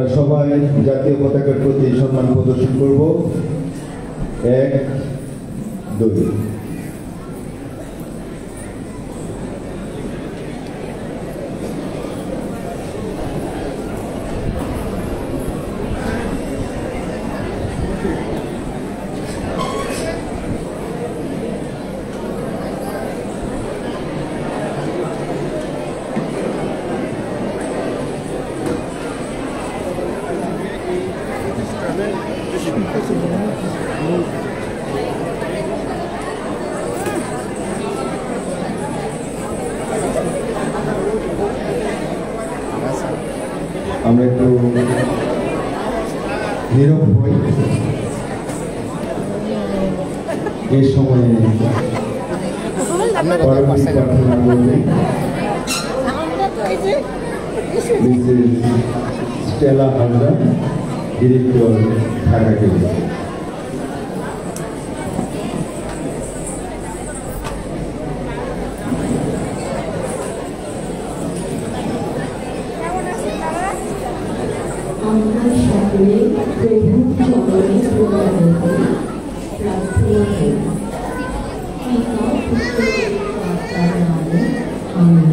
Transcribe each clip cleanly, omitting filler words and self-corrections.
আমরা সবাই জাতীয় পতাকার প্রতি সম্মান প্রদর্শন করব। 1 2 আমরা একটু নীরব হই এই সময়ে পরবর্তী প্রার্থনা করবে Mrs Stella Haldar, director, Dhaka কেন্দ্র। আমরা সকলে প্রভুর চরণে প্রণাম করি, প্রার্থনা করি। পিতা পুত্র আত্মার নামে আমিন।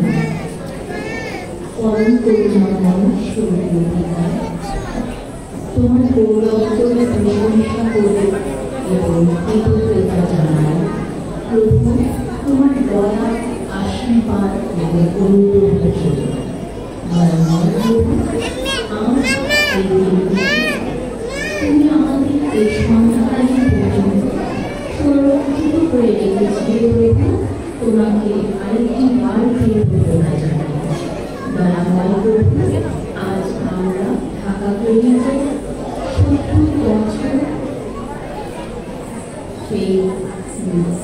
পরম করুণাময় স্বর্গীয় পিতা, তোমার গৌরবতলে প্রশংসা করে এবং কৃতজ্ঞতা জানাই। প্রভু, তোমার দয়া, আশীর্বাদ এবং অনুগ্রহের জন্য দয়াময় প্রভু, তুমি আমাদের এই সন্তানের পর্যন্ত সুরক্ষিত করে রেখেছিলে প্রভু, তোমাকে আরেকটি বার ফিরে প্রদান জানাই। দয়াময় প্রভু, আজ আমরা ঢাকা কেন্দ্রে 70 বছর সেই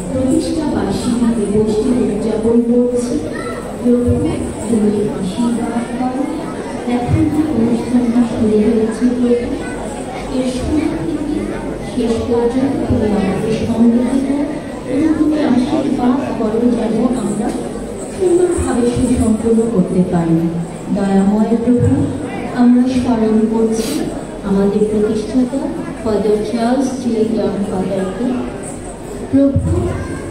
প্রতিষ্ঠা বার্ষিকী দিবসটি উদযাপন করছি। প্রভু, তুমি আশীর্বাদ করো। এখন যে অনুষ্ঠানটা শুরু হয়েছে প্রভু, এর শুরু থেকে শেষ পর্যন্ত তুমি আমাদের সঙ্গে থেকো এবং তুমি আশীর্বাদ করো যেন আমরা সুন্দরভাবে সুসম্পন্ন করতে পারি। দয়াময় প্রভু, আমরা স্মরণ করছি আমাদের প্রতিষ্ঠাতা ফাদার চার্লস জি জন ফাদারকে। প্রভু,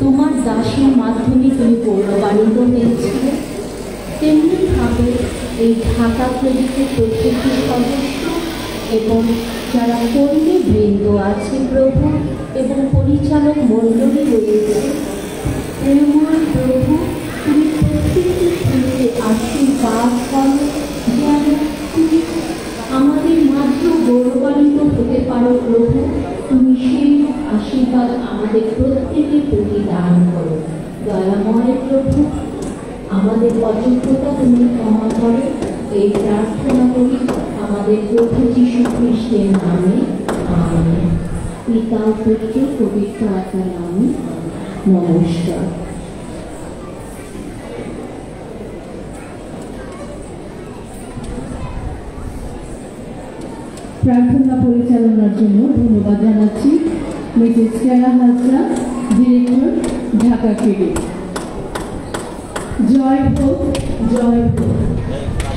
তোমার দাসের মাধ্যমে তুমি গৌরবান্বিত হয়েছিলে, তেমনিভাবে এই ঢাকা ক্লিনিকের প্রত্যেকটি সদস্য এবং যারা কর্মী বৃন্দ আছে প্রভু এবং পরিচালক মণ্ডলী রয়েছে, প্রেমময় প্রভু, তুমি প্রত্যেকটি ক্ষেত্রে আশীর্বাদ করো যেন তুমি আমাদের মাঝে গৌরবান্বিত হতে পারো প্রভু। তুমি সেই আশীর্বাদ আমাদের প্রত্যেকের প্রতি দান করো। দয়াময় প্রভু, আমাদের অযোগ্যতা তুমি ক্ষমা করো, এই প্রার্থনা করি আমাদের প্রভু যীশু খ্রিস্টের নামে, আমেন। পিতা পুত্র পবিত্র আত্মার নামে, নমস্কার। প্রার্থনা পরিচালনার জন্য ধন্যবাদ জানাচ্ছি Mrs Stella Haldar, director, Dhaka clinic. জয় হোক, জয় হোক,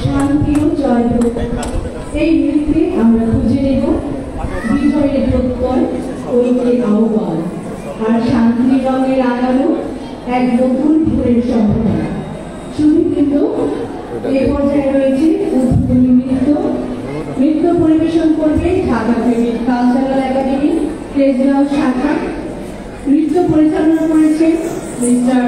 শান্তিও জয় হোক। এই নৃত্যে আমরা খুঁজে নেব বিজয়ের প্রত্যয়, ঐক্যের আহ্বান আর শান্তির রঙে রাঙানো এক নতুন ভোরের সম্ভাবনা। শুধু কিন্তু এ পর্যায়ে রয়েছে উদ্বোধনী নৃত্য পরিবেশন করবে ঢাকা ক্লিনিক কালচারাল একাডেমি কেজগাঁও শাখা। নৃত্য পরিচালনা করেছেন মিস্টার